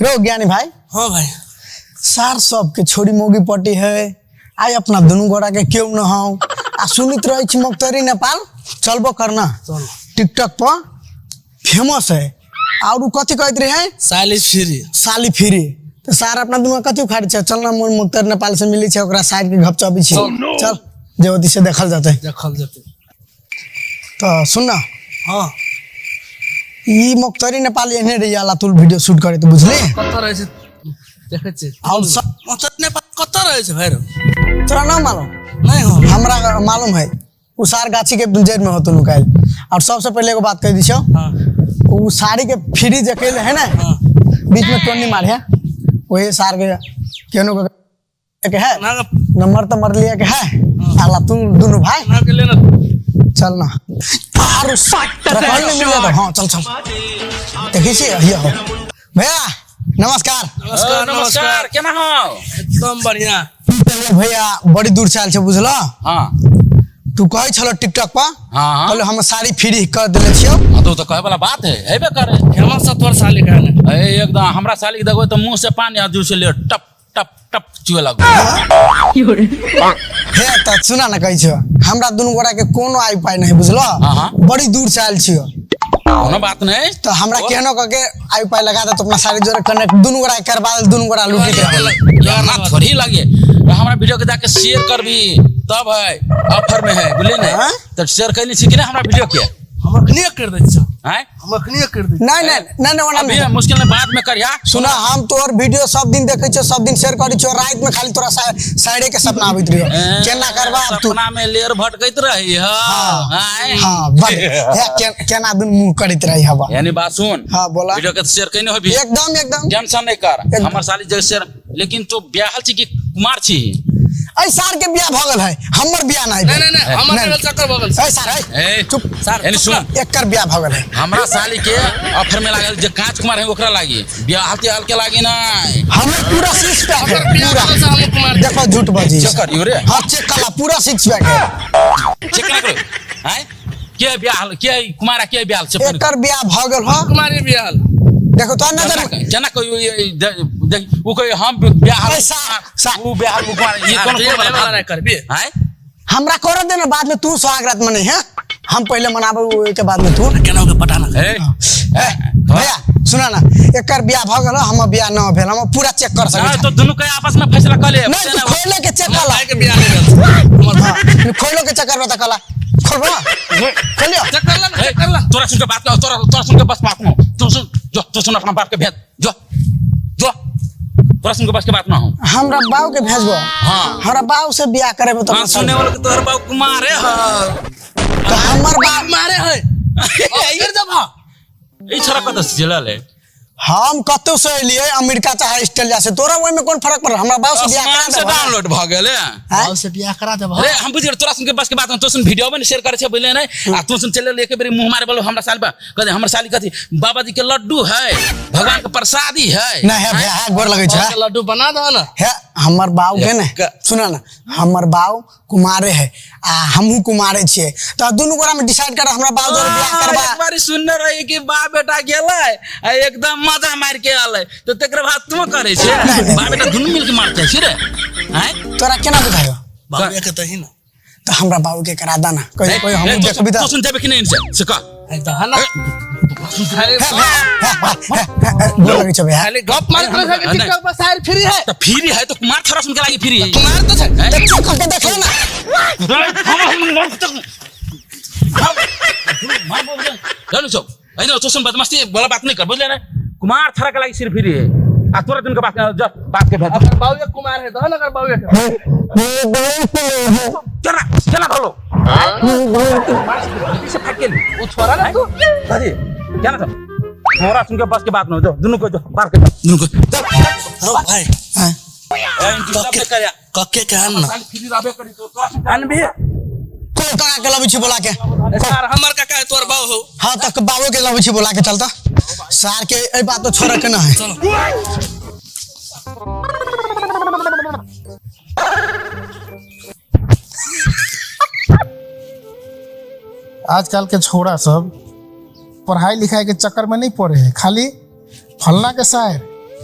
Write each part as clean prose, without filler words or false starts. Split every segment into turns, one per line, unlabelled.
रो ज्ञानी भाई।
हाँ भाई।
सार सब के छोड़ी मोगी पटी है आई अपना दोनों गोड़ा के क्यों न हो आ सुनित रही मुक्तरी नेपाल चलबो करना टिकटॉक पर फेमस है और कथी कहत रहे हैं साली फ्री तो सार अपना दोनों कथी उखाड़ छे चलना मोर मुक्तर नेपाल से मिली छे ओकरा साइड के घपचबी छे चल जेवती से देखल जाते तो सुनना।
हाँ
ई मुक्तरी नेपाल एने रहियाला तू वीडियो शूट करे तो बुझली
कत रहे छे देखे छे
और सब
मुक्तरी नेपाल कत रहे छे भाई
तोरा ना मालूम
नहीं हो
हमरा मालूम है उसार गाछी के जेल में होतो नुकाइल और सबसे पहले एगो बात कह दिछो।
हाँ
वो साड़ी के फ्री जकेले है ना
हाँ
बीच में टोनी मार है वही सार के केनो के है नंबर तो मर लिया के है आला तू दोनों भाई
ना के लेना
चल ना और रिकॉर्ड में मिल जाता। हाँ चल चल देखी छी ये हो भैया नमस्कार
नमस्कार नमस्कार केना हो एकदम बढ़िया
भैया बड़ी दूर से आल छे बुझलो।
हाँ
तू कहे छलो टिकटॉक पर
हाँ
कहलो हम साड़ी फ्री कर देले छियो
हाँ तो कहे वाला बात है हेबे करे
फेमस सत्वर साली का है
एकदम हमरा साली के देखो तो मुंह से पानी आ जूस ले टप टप टप चुए लगो
हे त सुना ना कहै छियो हमरा दुनु गोरा के कोनो आइ पाइ नहीं बुझलो बड़ी दूर से आयल छियो
कोनो बात नहीं
तो हमरा केहनो क के आइ पाइ लगा दे तो अपना सारी जोरे कनेक्ट दुनु गोरा करवा दे दुनु गोरा लूटी के
ना थोड़ी लगे हमरा वीडियो के जाके शेयर करबी तब है ऑफर में है बोले ना तो शेयर कैली छी कि ना हमरा वीडियो के
हम अखनी कर दे छ
हैं
हम अखनी कर दे
नहीं नहीं नहीं ओना
अभी मुश्किल में बाद में करिया
सुना हम तोर वीडियो सब दिन देखे छो सब दिन शेयर करी छो रात में खाली तोरा साइडे के सपना आवित रहियो केना करबा तू
सपना में लेयर भटकैत रही हां
हां बस हे केना दुन मुंह करत रही हवा
यानी बात सुन
हां बोला
वीडियो के शेयर कैने होबी
एकदम एकदम
टेंशन नहीं कर हमर साली जैसे शेयर लेकिन तो ब्याहल छी कि कुमार छी
ऐ सार के बियाह भ गेल है हमर बियाह नहीं
नहीं हमर चक्कर भ गेल
ऐ सार
ए
चुप
सर यानी सुन
एकर बियाह भ गेल है
हमरा साली के ऑफर में लागल जे कांच कुमार है ओकरा लागी बियाह हल्के हल्के लागी ना
हमर पूरा सिक्स पैक है
पूरा हम कुमार
देखो झूठ बाजी
चेक करियो रे
हां चेक कला पूरा सिक्स पैक है
चेक ना करो हैं के बियाह के कुमारा के बियाह से
एकर बियाह भ गेल हो
कुमारी बियाह
देखो तो नजर
केना कोई वो कोई हम बियाह वो बियाह कुमार ये कौन
वाला नहीं करबी
हैं
हमरा कर देना बाद में तू स्वागत मने है हम पहले मनाबो के बाद में तू
केना के पटाना
ए
भैया सुना ना एकर बियाह भ गेल हमर बियाह न भेल हम पूरा चेक कर सकै
तो दोनों के आपस में फैसला कर ले
नहीं खोले के चेक कला
के बियाह नहीं
हमर खोलो के चक्कर बता कला खोलबो खोलियो
चेक कर ला
तोरा सुन के बात कर तोरा सुन के बस बात न तू सुन जो तू सुन अपना बाप के भेज जो जो तोरा सुन के बस के बात ना हो
हमरा बाऊ के भेजबो
हां
हमरा बाऊ से बियाह करेबो तो
सुने वाला के तोहर बाप कुमार है
तो हमर बाप
मारे है फिर जब
ई छोरा कत से चला ले
हम कतो से लिए अमेरिका चाहे ऑस्ट्रेलिया से तोरा ओय में कोन फर्क पड़ हमरा बाऊ से बियाह करा
से डाउनलोड भ गेले
बाऊ से बियाह करा दे
अरे हम बुझियो तोरा सुन के बस के बात तो सुन वीडियो में शेयर करे छे बोले नहीं आ तू सुन चले लेके बेरी मुंह मारे बोलो हमरा साल बा कहते हमर साली कथी बाबा जी के लड्डू है भगवान के प्रसादी है
नहीं है भैया गोर लगे छ
लड्डू बना दो ना
है हमर बाऊ के ने सुना ना हमर बाऊ कुमारे है आ हमहू कुमारे छे त दुनु गोरा में डिसाइड कर हमरा बाऊ जोर बियाह करबा
एक बार सुनने रही कि बा बेटा गेलै आ एकदम मजा मार के आले तो तकर बाद तू करे छे बा बेटा दुनु मिल के मारते छी रे हैं
तोरा केना बुझायो
बाऊ के तही ना
तो हमरा बाऊ के करा दाना कोई हम देखबी त
तू सुन देबे कि नहीं से का
तो है ना
गोर लगे छ भैया
खाली गप मार कर सके टिकटॉक पर शायर फ्री है
तो फ्री है तो कुमार थोड़ा सुन के लागी फ्री है
कुमार तो है
चेक करके देखो ना
जानो छौ हैन तो सुन बदमाशी बोला बात नहीं कर बुझले ना कुमार थरा के लागी सिर्फ फ्री है आ तोरा दिन के बात के भेज
अगर बाऊ के कुमार है तो ना कर बाऊ के
चला चला धलो से फटकेल
वो छोरा ना तू
अरे क्या ना थोड़ा सुन के बस के बात न जो दोनों को जो पार कर दोनों को
ओ भाई कके के हन
फ्री रहबे करी तो अन भी
कोन का के लबी छी बोला के
सर हमर काका है तोर बाऊ हो
हां तक बाऊ के लबी छी बोला के चलता सार के ए बात तो छोरा के ना है
चलो
आजकल के छोरा सब पढ़ाई लिखाई के चक्कर में नहीं पड़े हैं खाली फलना के शायर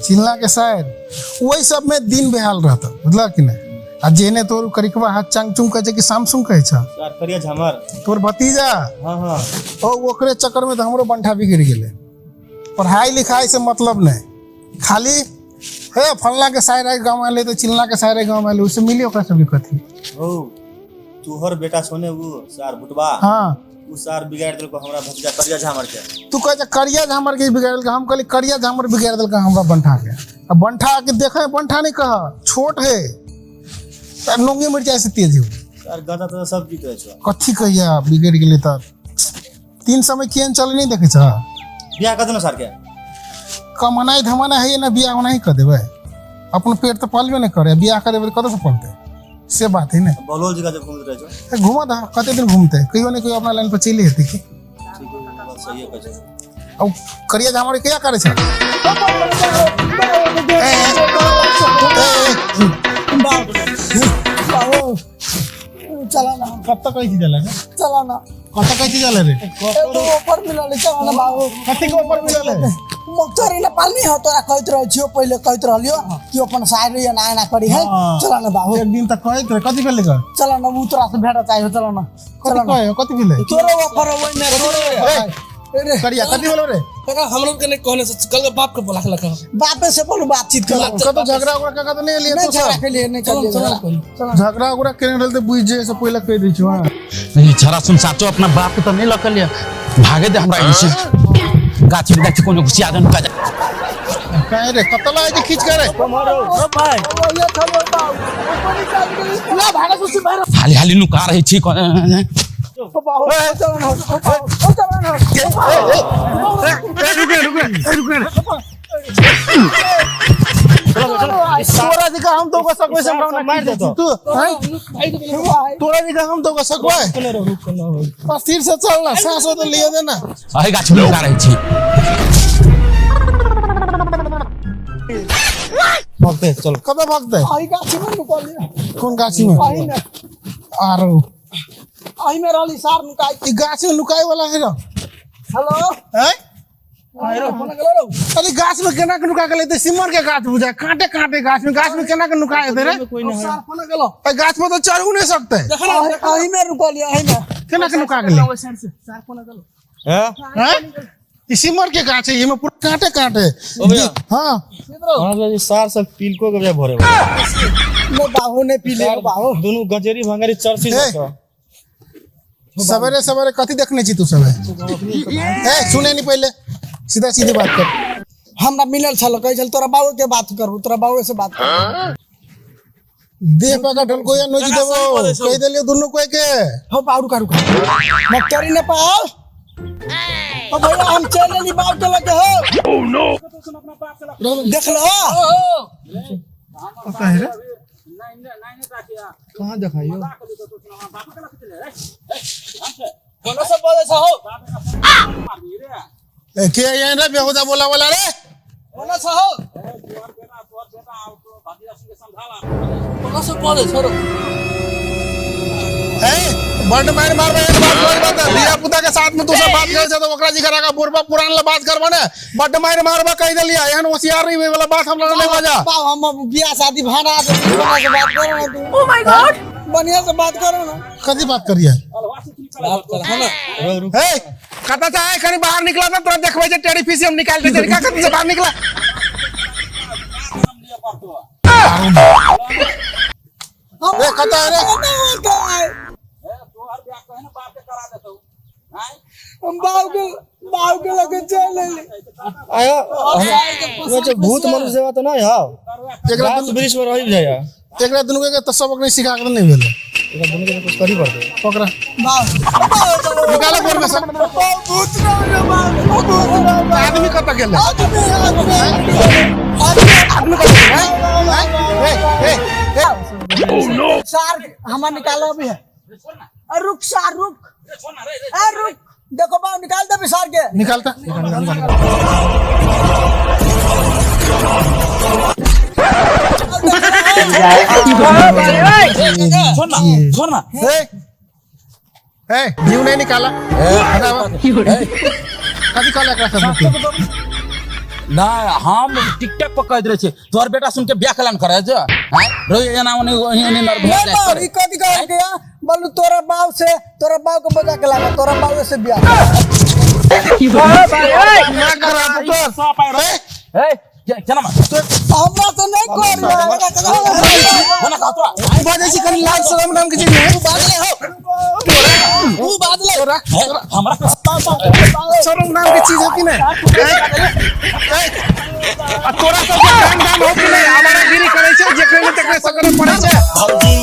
चिल्ला के शायर वही सब में दिन बेहाल रहता बुझल कि नहीं आ जेने तोर करिकवा हाथ चांग चुंग कहे कि सामसुंग कहे छ
यार करिया झमर
तोर भतीजा
हाँ हाँ
ओ ओकरे चक्कर में तो हमरो बंठा बिगड़ गेले पढ़ाई लिखाई से मतलब नहीं खाली हे फलना के शायर आए गाँव में तो चिल्ला के शायर गाँव में उससे मिली ओकरा सब कथी
ओ तुहर बेटा सोने वो सार बुटवा
हाँ
उ सार बिगाड़ देलको हमरा भतीजा करिया झमर के
तू कहे करिया झामर के बिगाड़ देलका हम कहली करिया झामर बिगाड़ देलका हमरा बंठा के अब बंठा के देखे बंठा नहीं कहा छोट है तार नोंगे मिर्चा से तेज हो
यार गदा तो सब जीत है
कथी कहिया बिगड़ गेले त 3 समय कियन चल नहीं देखे छ
बियाह कर देना सार के
कमनाई धमाना है ना बियाह नहीं कर देवे अपन पेट तो पालबे नहीं करे बियाह कर देवे कतौ से पलते से बात है ना
बलोल जगह जब घूमते रहे छो
घुमा दा कते दिन घूमते कहियो नहीं कोई अपना लाइन पर चली हेती की
ठीक है बात सही है कहे
अब करिया झामर क्या करे छ
बाबू चला ना
कब तक कैसी चला
चला ना
कब तक कैसी चला रे
तो ऊपर मिला ले चला ना बाबू
कथी के ऊपर मिलल है
मुक्तरी ने पालनी हो तोरा कहत रह छियो पहले कहत रहलियो कि अपन शायरी या ना करी है
हाँ।
चला ना बाबू
एक दिन तक कहत रहे कथी के लेकर
चला ना उतरा से भेटा चाहिए चला ना
कथी कहे कथी के ले
तोरो ऊपर वही में
ए, करिया कथी बोलो रे
काका हमरो के नहीं कहने से कल के बाप के बोला लगा
बापे से बोलो बातचीत कर
कतो झगड़ा उगड़ा का तो नहीं लिए
नहीं
तो
झगड़ा
सब
के लिए नहीं कर
चलो
झगड़ा उगड़ा के रहल त बुझ जे से पहले कह दै छु हां
नहीं छरा सुन साचो अपना बाप के तो नहीं लकल लिया भागे दे हमरा इनसे गाछी में गाछी कोनो घुसिया दन का
काहे रे कतला है जे खींच के रे
भाई ये खबर बाबू ऊपर ही चल गई ना भाड़ा कुछ बाहर
हाली हाली नुका रही छी
बाबू चला ना चला ना
तोरा जी का हम तो को सकवे से हमरा मार दे तू तोरा जी का हम तो को सकवे बस तीर से चल ना सांस तो लिए दे ना
अहे गाछी में नुका रही छी
भागते चलो
कब भागते
आई गाछी में निकल लिया
कौन गाछी में
आई ना
आरो
आई में रहली सार निकाई
ई गाछी में लुकाए वाला है ना
हेलो
हैं
आई रो फोन करो
अरे गाछ में केना के नुका के लेते सिमर के गाछ बुझा कांटे कांटे गाछ में केना के नुकाए दे रे
सार फोन करो
ए गाछ में तो चढ़ू नहीं सकते
आई में रुको लिया आई में
केना के नुका के ले
सार फोन करो
हैं ई सिमर के गाछ है ये में पूरा कांटे कांटे हां
हां सार सब पिलको के भरे
मैं बाबू ने पी ले बाबू
दोनों गजेरी भंगारी चरसी
सवेरे सवेरे कथी देखने छी तू सब ए सुने नहीं पहले सीधा सीधी बात कर
हमरा मिलल छल कह चल तोरा बाबू के बात करबो तोरा बाबू से बात कर
देह पका ढलको या नोजी देबो कह देलियो दुनु कोई के
हो बाबू का रुका मक्तरी ने पाल ओ भैया हम चले ली बाप के लगे हो ओह नो देख लो
कहे रे कहां दिखाइयो
कोनो से बोले छ हो
ए के ये रे बेहुदा बोला वाला रे
कोनो से हो कोनो से बोले छोरो
ए बंड मार मार एक बात दिया पुता के साथ में तू सब बात करे तो ओकरा जी करा का बुरबा पुरान ला बात करबो ने बंड मार कह देलिया एहन होशियार नहीं वाला बात हमरा नहीं बजा
बाबू हम बियाह शादी भाना से बात करो ना तू ओ माय गॉड बढ़िया से बात करो ना
कदी बात करिए
बात कर है ना
ए कता चाहे कहीं बाहर निकला था तोरा देखबै जे टेलीफिशियम निकाल दे तेरी का कत से बाहर निकला ए कता रे
हम बाबू के लगे चले ले
आयो वो जो भूत मनुष्य सेवा तो नहीं हां
एकरा
गाछ वृक्ष में रही जाया
एकरा दुनु के तो सबक नहीं सिखा के नहीं भेले
एकरा दोनों के कुछ करी पड़ते
पकड़ा
बाबू
निकालो घर में से
भूत ना बाबू
आदमी कता गेले
ओह नो सार हमार निकालो भी है रुक सार रुक रुक देखो बाबू निकाल दे बिसार के
निकालता
छोड़ ना
ए जीव नहीं निकाला कदी काला एकरा सब
ना हम टिकटॉक पर कह रहे छे तोहर बेटा सुन के ब्याह कलान करे छ हां रोई एना ओने ओने नर
नहीं बाप ई कथी कह गया बोलू तोरा बाप से तोरा बाप को बजा के लागा तोरा बाप से ब्याह
ए केना मा
हमरा तो नहीं कर
कोना कहतो
बजे छी कनी लाज शरम नाम के चीज है
तू बादले
हमरा
शरम नाम के चीज है कि नहीं तोरा सब काम धाम हो कि नहीं हमारा गिरी करे छै जे कहीं तक सकरे पड़े छै
भौजी